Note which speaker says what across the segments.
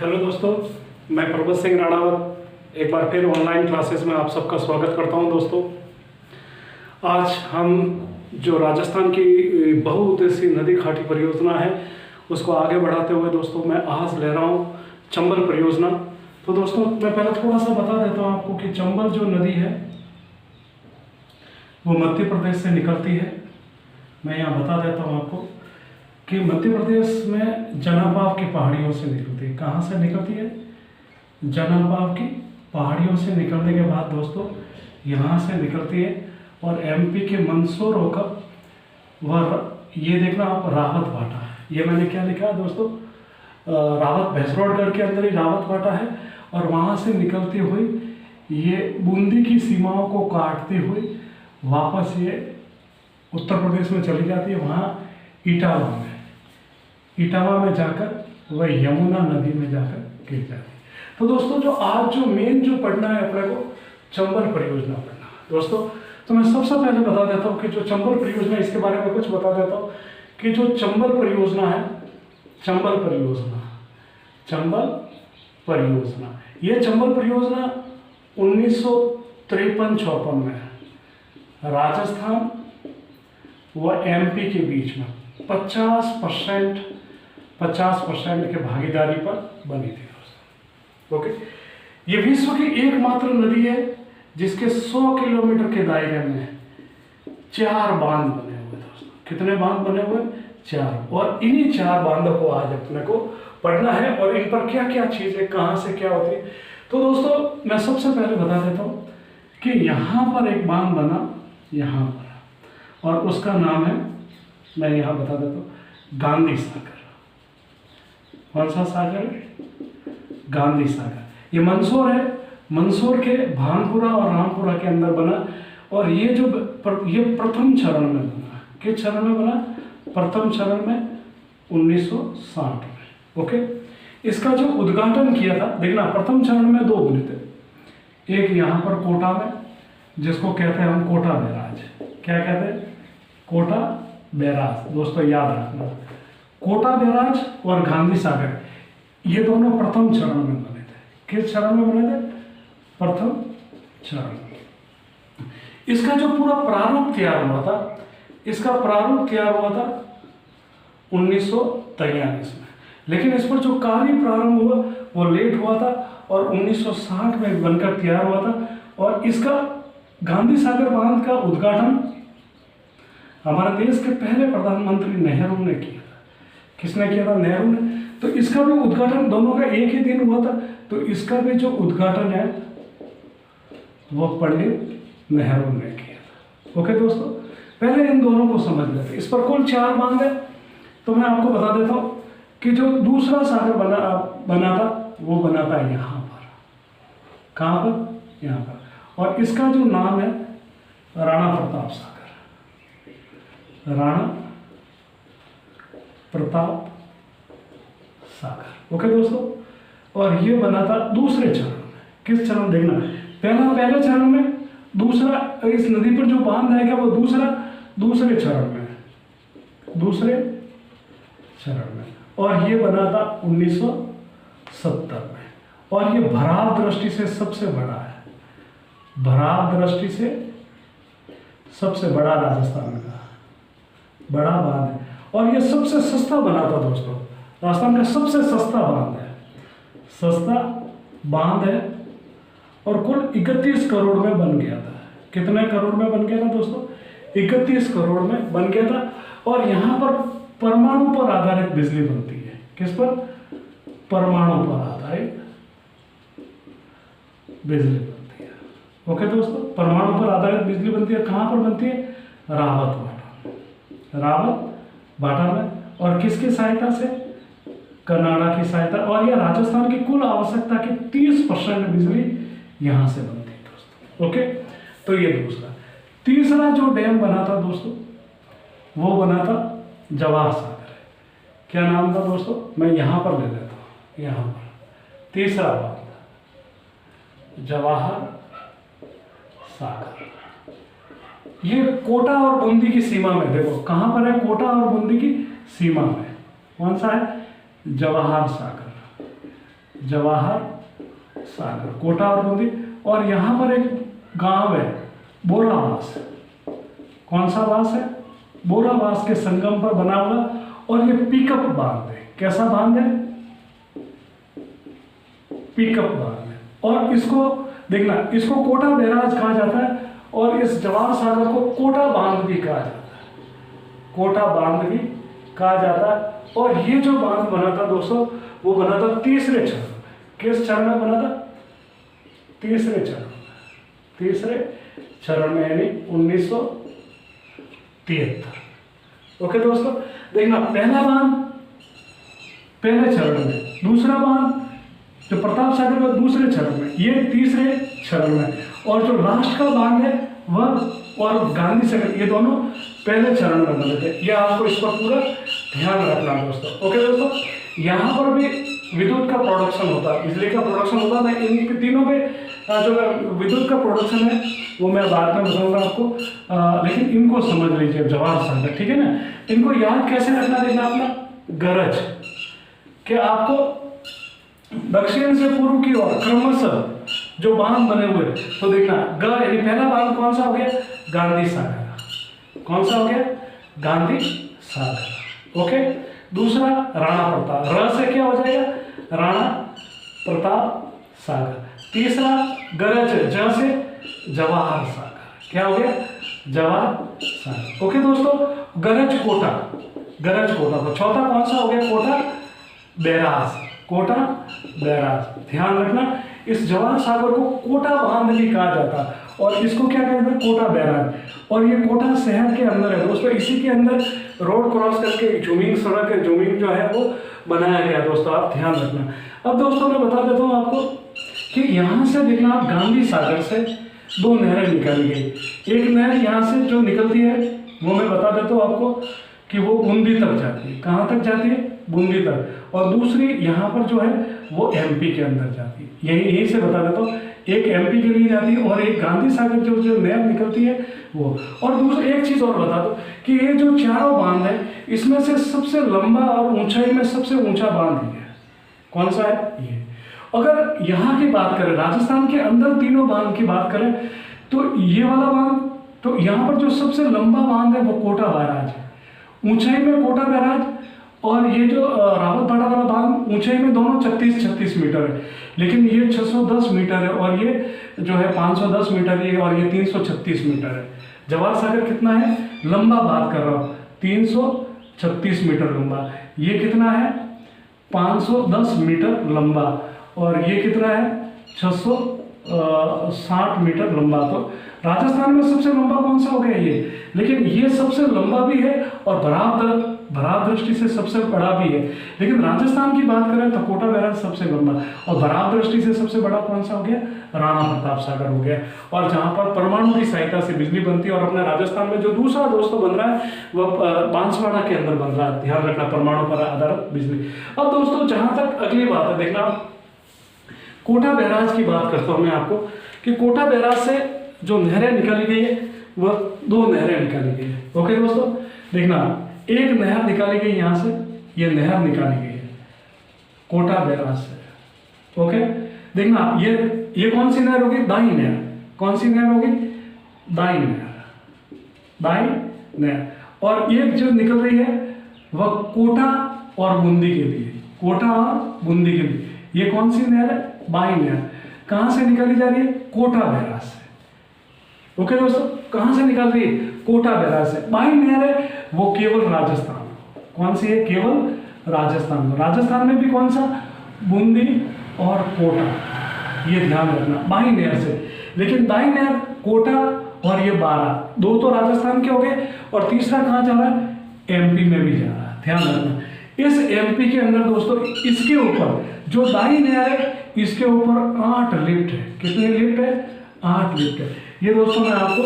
Speaker 1: Hello दोस्तों, मैं प्रभुत सिंह राणावत एक बार फिर ऑनलाइन क्लासेस में आप सबका स्वागत करता हूं। दोस्तों, आज हम जो राजस्थान की बहुउद्देशीय नदी घाटी परियोजना है उसको आगे बढ़ाते हुए दोस्तों मैं आज ले रहा हूं चंबल परियोजना। तो दोस्तों, मैं पहले थोड़ा सा बता देता हूं आपको कि चंबल जो नदी है वो मध्य प्रदेश से निकलती है। मैं यहाँ बता देता हूँ आपको कि मध्य प्रदेश में जनाबाव की पहाड़ियों से निकलती है। कहाँ से निकलती है? जनाबाव की पहाड़ियों से निकलने के बाद दोस्तों यहाँ से निकलती है और एमपी के मंदसौर होकर वह ये देखना आप रावत भाटा है। ये मैंने क्या लिखा है दोस्तों? रावत भैंसरोडगढ़ के अंदर ही रावत भाटा है और वहाँ से निकलती हुई ये बूंदी की सीमाओं को काटती हुई वापस ये उत्तर प्रदेश में चली जाती है। वहाँ इटावा में जाकर वह यमुना नदी में जाकर गिर जाती है। तो दोस्तों, जो आज जो मेन जो पढ़ना है अपने को चंबल परियोजना पढ़ना है दोस्तों। तो मैं सबसे पहले बता देता हूँ कि जो चंबल परियोजना, इसके बारे में कुछ बता देता हूँ कि जो चंबल परियोजना है, चंबल परियोजना ये चंबल परियोजना 1953-54 में राजस्थान व एमपी के बीच में 50% के भागीदारी पर बनी थी दोस्तों। ओके, ये विश्व की एकमात्र नदी है जिसके 100 किलोमीटर के दायरे में 4 बांध बने हुए दोस्तों। कितने बांध बने हुए? 4। और इन्हीं 4 बांधों को आज अपने को पढ़ना है और इन पर क्या क्या चीजें कहाँ से क्या होती है। तो दोस्तों, मैं सबसे पहले बता देता हूँ कि यहाँ पर एक बांध बना यहाँ पर और उसका नाम है, मैं यहाँ बता देता हूँ, गांधी सागर। कौन सा सागर है? गांधी सागर। ये मंदसौर है, मंदसौर के भानपुरा और रामपुरा के अंदर बना और ये जो ये प्रथम चरण में बना। किस चरण में बना? प्रथम चरण में 1960 में। ओके, इसका जो उद्घाटन किया था, देखना प्रथम चरण में 2 बने थे। एक यहाँ पर कोटा में, जिसको कहते हैं हम कोटा बैराज। क्या कहते हैं? कोटा बैराज। दोस्तों याद रखना, कोटा बैराज और गांधी सागर ये दोनों प्रथम चरण में बने थे। किस चरण में बने थे? प्रथम चरण। इसका जो पूरा प्रारूप तैयार हुआ था, इसका प्रारूप तैयार हुआ था 1943 में, लेकिन इस पर जो कार्य प्रारंभ हुआ वो लेट हुआ था और 1960 में बनकर तैयार हुआ था। और इसका गांधी सागर बांध का उद्घाटन हमारे देश के पहले प्रधानमंत्री नेहरू ने किया था। किसने किया था? नेहरू ने। तो इसका भी उद्घाटन दोनों का एक ही दिन हुआ था। तो इसका भी जो उद्घाटन है वो पंडित नेहरू ने किया था। ओके दोस्तों, पहले इन दोनों को समझ लेते। इस पर कुल 4 बांध है। तो मैं आपको बता देता हूँ कि जो दूसरा सागर बना था वो बना था यहाँ पर। कहाँ पर? यहाँ पर। और इसका जो नाम है राणा प्रताप सागर। राणा प्रताप सागर। ओके दोस्तों, और ये बना था दूसरे चरण में। किस चरण? देखना, पहले चरण में, दूसरा इस नदी पर जो बांध है क्या वो दूसरे चरण में, और ये बना था 1970 में। और ये भराव दृष्टि से सबसे बड़ा है। भराव दृष्टि से सबसे बड़ा राजस्थान का बड़ा बांध है और ये सबसे सस्ता बना था दोस्तों। राजस्थान का सबसे सस्ता बांध है और कुल 31 करोड़ में बन गया था। कितने करोड़ में बन गया था दोस्तों? 31 करोड़ में बन गया था। और यहाँ पर परमाणु पर आधारित बिजली बनती है। किस पर? परमाणु पर आधारित बिजली बनती है। ओके दोस्तों, परमाणु पर आधारित बिजली बनती है। कहाँ पर बनती है? रावत भाटा में। और किसकी सहायता से? कनाडा की सहायता। और यह राजस्थान की कुल आवश्यकता की 30% बिजली यहां से बनती है दोस्तों। ओके, तो ये दूसरा। तीसरा जो डैम बना था दोस्तों वो बना था जवाहर सागर। क्या नाम था दोस्तों? मैं यहां पर ले लेता हूं। यहां पर तीसरा बात जवाहर सागर। ये कोटा और बूंदी की सीमा में, देखो कहां पर है? कोटा और बूंदी की सीमा में। कौन सा है? जवाहर सागर। जवाहर सागर, कोटा और बूंदी। और यहाँ पर एक गांव है बोरावास, कौन सा वास है? बोरावास के संगम पर बना हुआ, और ये पिकअप बांध है। कैसा बांध है? पिकअप बांध है। और इसको देखना, इसको कोटा बैराज कहा जाता है, और इस जवाहर सागर को कोटा बांध भी कहा जाता है, कोटा बांध भी कहा जाता है। और ये जो बांध बना था दोस्तों, वो बना था तीसरे चरण में। किस चरण में बना था? तीसरे चरण में, तीसरे चरण में, यानी 1973। ओके दोस्तों, देखना, पहला बांध पहले चरण में, दूसरा बांध जो प्रताप सागर का दूसरे चरण में, ये तीसरे चरण में, और जो लास्ट का बांध है वह और गांधी सागर, ये दोनों पहले चरण में बने थे। ये आपको इस पर पूरा ध्यान रखना दोस्तों। ओके दोस्तों, यहाँ पर भी विद्युत का प्रोडक्शन होता है, बिजली का प्रोडक्शन होता है। इन तीनों में जो विद्युत का प्रोडक्शन है वो मैं बाद में बताऊंगा आपको, लेकिन इनको समझ लीजिए जवाहर सागर, ठीक है ना। इनको याद कैसे रखना, देखना अपना गरज, कि आपको दक्षिण से पूर्व की ओर क्रमशः जो बांध बने हुए, तो देखना ग, यानी पहला बांध कौन सा हो गया? गांधी सागर। कौन सा हो गया? गांधी सागर। ओके, दूसरा राणा प्रताप, र से क्या हो जाएगा? राणा प्रताप सागर। तीसरा गरज, ज से जवाहर सागर, क्या हो गया? जवाहर सागर। ओके दोस्तों, गरज कोटा, गरज कोटा। तो चौथा कौन सा हो गया? Kota barrage, Kota barrage. ध्यान रखना, इस जवाहर सागर को कोटा बांध भी कहा जाता है, और इसको क्या कहते हैं? कोटा बैराज। और ये कोटा शहर के अंदर है दोस्तों, इसी के अंदर रोड क्रॉस करके जूमिंग सड़क है, जूमिंग जो है वो बनाया गया दोस्तों, आप ध्यान रखना। अब दोस्तों मैं बता देता हूँ आपको कि यहाँ से देखना, आप गांधी सागर से दो नहरें निकल गई। एक नहर यहाँ से जो निकलती है वो मैं बता देता हूँ आपको कि वो बूंदी तक जाती है। कहाँ तक जाती है? बूंदी तक। और दूसरी यहाँ पर जो है वो एमपी के अंदर जाती है। यही से बता देता हूँ, एक एमपी के लिए जाती है और एक गांधी सागर जो नहर निकलती है वो। और दूसरा एक चीज़ और बता दो कि ये जो चारों बांध है, इसमें से सबसे लंबा और ऊंचाई में सबसे ऊंचा बांध ये है। कौन सा है? ये। अगर यहाँ की बात करें, राजस्थान के अंदर तीनों बांध की बात करें, तो ये वाला बांध, तो यहाँ पर जो सबसे लंबा बांध है वो कोटा बैराज है, ऊंचाई में कोटा बैराज। और ये जो रावतबाड़ा वाला बांध ऊंचाई में दोनों 36 मीटर है, लेकिन ये 610 मीटर है और ये जो है 510 मीटर ये, और ये 336 मीटर है। जवाहर सागर कितना है? लंबा बात कर रहा हूँ, 336 मीटर लंबा। ये कितना है? 510 मीटर लंबा। और ये कितना है? 660 मीटर लंबा। तो राजस्थान में सबसे लंबा कौन सा हो गया? ये। लेकिन ये सबसे लंबा भी है और भराव दृष्टि से सबसे बड़ा भी है। लेकिन राजस्थान की बात करें तो कोटा बैराज सबसे लंबा, और भराव दृष्टि से सबसे बड़ा कौन सा हो गया? राणा प्रताप सागर हो गया। और जहाँ पर परमाणु की सहायता से बिजली बनती है, और अपने राजस्थान में जो दूसरा दोस्तों बन रहा है वह बांसवाड़ा के अंदर बन रहा है। ध्यान रखना, परमाणु पर आधारित बिजली। अब दोस्तों जहाँ तक अगली बात है, देखना कोटा बैराज की बात करता हूँ मैं आपको कि कोटा बैराज से जो नहरें निकाली गई है वह दो नहरें निकाली गई है। ओके दोस्तों, देखना एक नहर निकाली गई यहाँ से, ये नहर निकाली गई है कोटा बैराज से। ओके, देखना ये कौन सी नहर होगी? दाई नहर। कौन सी नहर होगी? दाई नहर, दाई नहर। और एक जो निकल रही है वह कोटा और बूंदी के लिए, कोटा और बूंदी के लिए। ये कौन सी नहर है? बाई नहर। कहाँ से निकाली जा रही है? कोटा बैराज से। ओके दोस्तों, कहाँ से निकाल रही है? कोटा बैराज से। बाई नहर है वो केवल राजस्थान। कौन सी है? केवल राजस्थान। राजस्थान में भी कौन सा? बूंदी और कोटा, ये ध्यान रखना, बाई नहर से। लेकिन दाई नहर, कोटा और ये 12, दो तो राजस्थान के हो गए, और तीसरा कहाँ जा रहा है? एमपी में भी जा रहा है। ध्यान रखना, इस एमपी के अंदर दोस्तों इसके ऊपर जो दाई नहर है इसके ऊपर 8 लिफ्ट है। कितने लिफ्ट है? 8 लिफ्ट है। ये दोस्तों मैं आपको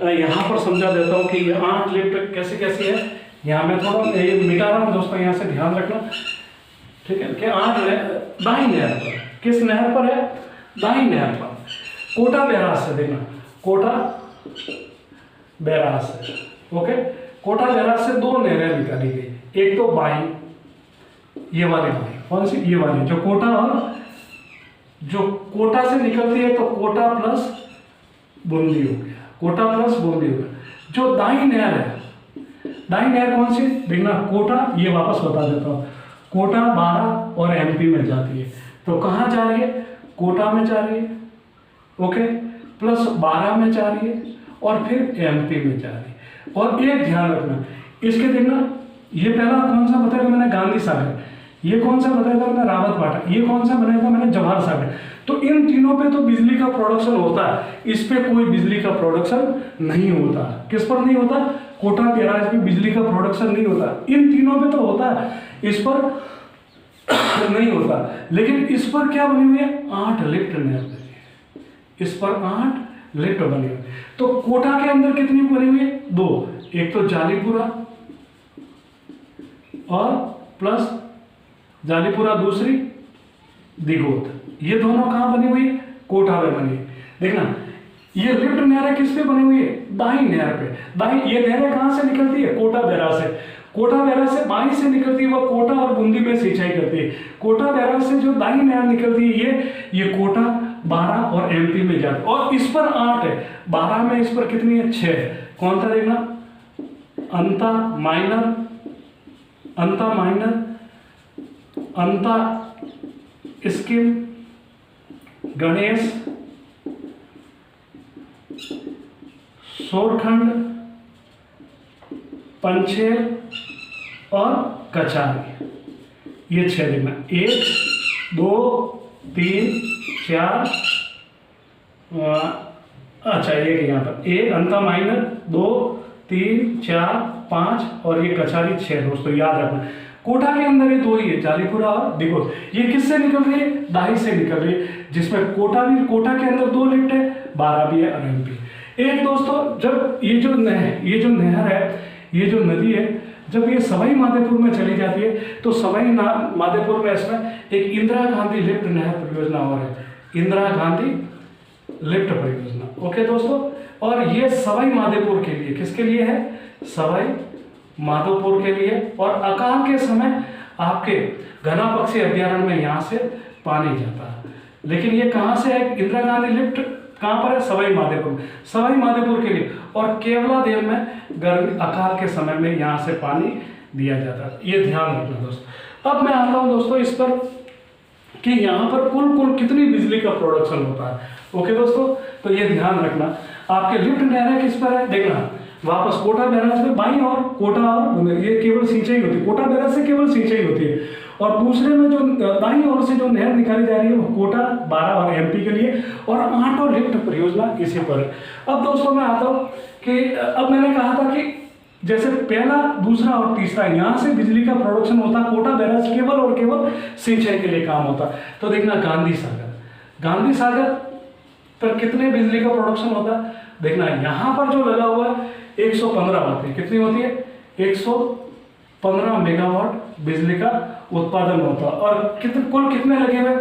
Speaker 1: यहाँ पर समझा देता हूँ कि ये 8 लिफ्ट कैसे कैसे है। यहाँ मैं थोड़ा ये मिटा रहा हूँ दोस्तों, यहाँ से ध्यान रखना, ठीक है। कि 8 दाई नहर पर, किस नहर पर है? दाई नहर पर, कोटा बैराज से। देखना कोटा बैराज से। ओके, कोटा बैराज से दो नहरें निकाली गई। एक तो बाई, ये वाली बाई, कौन सी? ये वाली जो कोटा और जो कोटा से निकलती है तो कोटा प्लस बूंदी हो गया, कोटा प्लस बूंदी हो गया। जो दाई नहर है, दाई नहर कौन सी, देखना कोटा, ये वापस बता देता हूँ, कोटा 12 और एमपी में जाती है, तो कहाँ जा रही है, कोटा में जा रही है, ओके, प्लस 12 में जा रही है और फिर एमपी में जा रही है। और एक ध्यान रखना, इसके देखना, ये पहला कौन सा बताया था मैंने, गांधी सागर, ये कौन सा बताया था मैंने, रावत भाटा, ये कौन सा बनाया था मैंने, जवाहर सागर। तो इन तीनों पे तो बिजली का प्रोडक्शन होता है, इस पे कोई बिजली का प्रोडक्शन नहीं होता। किस पर नहीं होता, कोटा बैराज पे बिजली का प्रोडक्शन नहीं होता। इन तीनों पे तो होता है, इस पर नहीं होता। लेकिन इस पर क्या बनी हुई है, 8 लिफ्ट नहर बनी है, इस पर 8 लिफ्ट बनी हुई। तो कोटा के अंदर कितनी बनी हुई है, 2, एक तो जालीपुरा और प्लस जालीपुरा, दूसरी दिगोत, ये दोनों कहाँ बनी हुई है, कोटा में बनी है। देखना ये लिफ्ट नहर किस पे बनी हुई है, दाई नहर पे। दाई, ये नहरें कहाँ से निकलती है, कोटा बैराज से। कोटा बैराज से बाई से निकलती है, वो कोटा और बूंदी में सिंचाई करती है। कोटा बैराज से जो दाई नहर निकलती है, ये कोटा 12 और एमपी में जाती है, और इस पर 8 है, 12 में इस पर कितनी है, 6 है। कौन सा देखना, अंता माइनर, अंता माइनर, अंता स्किम, गणेश, सोरखंड, पंचेर और कचारी, ये 6 देखना, 1 2 3 4, अच्छा एक यहाँ पर, एक अंता माइनर, 2 3 4 5 और ये कचारी 6 दोस्तों, याद रखना। कोटा के अंदर ये 2 ही है, जालीपुरा और दिगोत। ये किससे निकल रही है, दाई से निकल रही है, जिसमें कोटा भी, कोटा के अंदर 2 लिफ्ट है, 12 भी है और एमपी। एक दोस्तों, जब ये जो नहर है, ये जो नदी है, जब ये सवाई माधोपुर में चली जाती है, तो सवाई माधोपुर में इसमें एक इंदिरा गांधी लिफ्ट नहर परियोजना और है, इंदिरा गांधी लिफ्ट परियोजना, ओके दोस्तों। और ये सवाई माधोपुर के लिए, किसके लिए है, सवाई माधोपुर के लिए। और अकाल के समय आपके घना पक्षी अभ्यारण्य में यहाँ से पानी जाता है। लेकिन ये कहाँ से है, इंदिरा गांधी लिफ्ट कहाँ पर है, सवाई माधोपुर में, सवाई माधोपुर के लिए। और केवला देव में गर्मी अकाल के समय में यहाँ से पानी दिया जाता है, ये ध्यान रखना दोस्तों। अब मैं आता हूँ दोस्तों इस पर कि यहाँ पर कुल कितनी बिजली का प्रोडक्शन होता है, ओके दोस्तों। तो ये ध्यान रखना, आपके लिफ्ट नहरें किस पर है, देखना वापस कोटा बैराज में बाई और कोटा और ये केवल सिंचाई होती है, कोटा बैराज से केवल सिंचाई होती है। और दूसरे में जो दाई ओर से जो नहर निकाली जा रही है वो कोटा 12 और एमपी के लिए, और 8 लिफ्ट परियोजना इसी पर है। अब दोस्तों मैं आता हूँ कि अब मैंने कहा था कि जैसे पहला, दूसरा और तीसरा यहाँ से बिजली का प्रोडक्शन होता है, कोटा बैराज केवल और केवल सिंचाई के लिए काम होता है। तो देखना गांधी सागर पर कितने बिजली का प्रोडक्शन होता है, देखना यहाँ पर जो लगा हुआ है 115 होती है, कितनी होती है, 115 मेगावाट बिजली का उत्पादन होता है। और कुल कितने लगे हुए,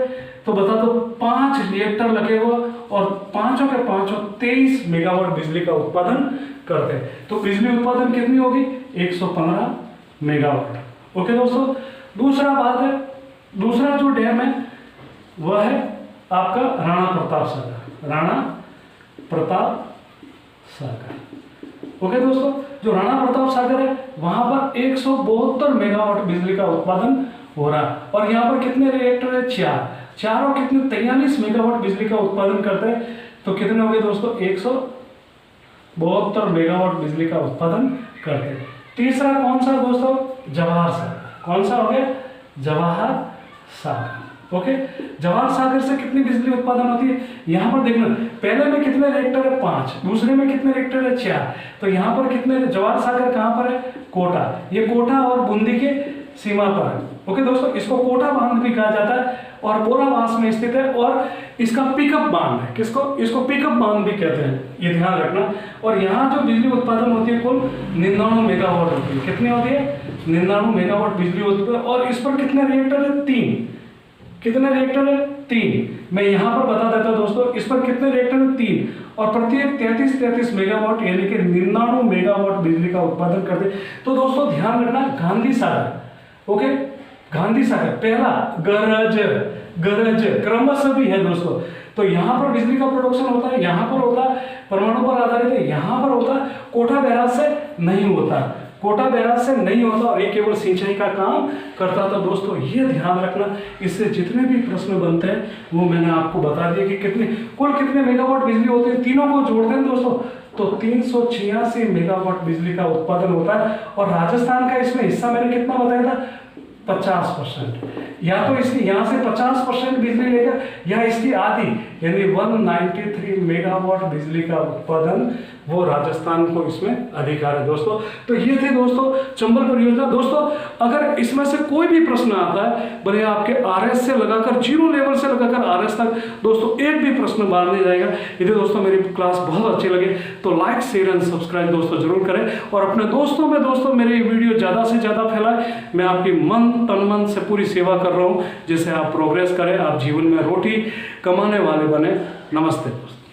Speaker 1: तो बता दो, 5 रिएक्टर लगे हुए और पांचों के पांचों 23 मेगावाट बिजली का उत्पादन करते हैं। तो बिजली उत्पादन कितनी होगी, 115 मेगावाट, ओके दोस्तों। दूसरा बात है, दूसरा जो डैम है वह है आपका राणा प्रताप सागर, ओके दोस्तों। जो राणा प्रताप सागर है वहां पर 172 मेगावाट बिजली का उत्पादन हो रहा है। और यहाँ पर कितने रिएक्टर है, 4, चारों कितने 43 मेगावाट बिजली का उत्पादन करते हैं। तो कितने हो गए दोस्तों, 172 मेगावाट बिजली का उत्पादन करते हैं। तीसरा कौन सा दोस्तों, जवाहर सागर। कौन सा हो गया, जवाहर सागर, ओके। जवाहर सागर से कितनी बिजली उत्पादन होती है, यहाँ पर देखना, पहले में कितने रिएक्टर है, 5, दूसरे में कितने रिएक्टर है, 4। तो यहाँ पर कितने, जवाहर सागर कहाँ पर है, कोटा, ये कोटा और बूंदी के सीमा पर है, ओके दोस्तों। इसको कोटा बांध भी कहा जाता है और बोरावास में स्थित है। और इसका पिकअप बांध है, इसको पिकअप बांध भी कहते हैं, ये ध्यान रखना। और यहाँ जो बिजली उत्पादन होती है कुल 99 मेगावाट होती है, कितनी होती है, 99 मेगावाट बिजली उत्पादन। और इस पर कितने रिएक्टर है, 3, कितने रिएक्टर है, 3। मैं यहाँ पर बता देता हूँ दोस्तों, इस पर कितने रिएक्टर है, 3, और प्रत्येक 33 मेगावाट यानी कि 99 मेगावाट बिजली का उत्पादन करते। तो दोस्तों ध्यान रखना, गांधी सागर, ओके, गांधी सागर पहला, गरज क्रमशः भी है दोस्तों। तो यहाँ पर बिजली का प्रोडक्शन होता है, यहाँ पर होता है, परमाणु पर आधारित है, यहाँ पर होता है, कोटा बैराज से नहीं होता, कोटा बैराज से नहीं होता और ये केवल सिंचाई का काम करता था दोस्तों। ये ध्यान रखना, इससे जितने भी प्रश्न बनते हैं वो मैंने आपको बता दिया कि कुल कितने मेगावाट बिजली होते हैं। तीनों को जोड़ते हैं दोस्तों तो 386 मेगावाट बिजली का उत्पादन होता है। और राजस्थान का इसमें हिस्सा मैंने कितना बताया था, 50%। या तो इसकी यहाँ से 50% बिजली लेकर या इसकी आधी यानी 193 मेगावाट बिजली का उत्पादन वो राजस्थान को इसमें अधिकार है दोस्तों। तो ये थे दोस्तों चंबल परियोजना। दोस्तों अगर इसमें से कोई भी प्रश्न आता है, भले आपके आरएस से लगाकर 0 लेवल से लगाकर आरएस तक दोस्तों एक भी प्रश्न बाहर नहीं जाएगा। यदि दोस्तों मेरी क्लास बहुत अच्छी लगे तो लाइक शेयर एंड सब्सक्राइब दोस्तों जरूर करें और अपने दोस्तों में दोस्तों मेरी वीडियो ज़्यादा से ज़्यादा फैलाएं। मैं आपकी तन मन से पूरी सेवा कर रहा हूँ, जिससे आप प्रोग्रेस करें, आप जीवन में रोटी कमाने वाले बने। नमस्ते दोस्तों।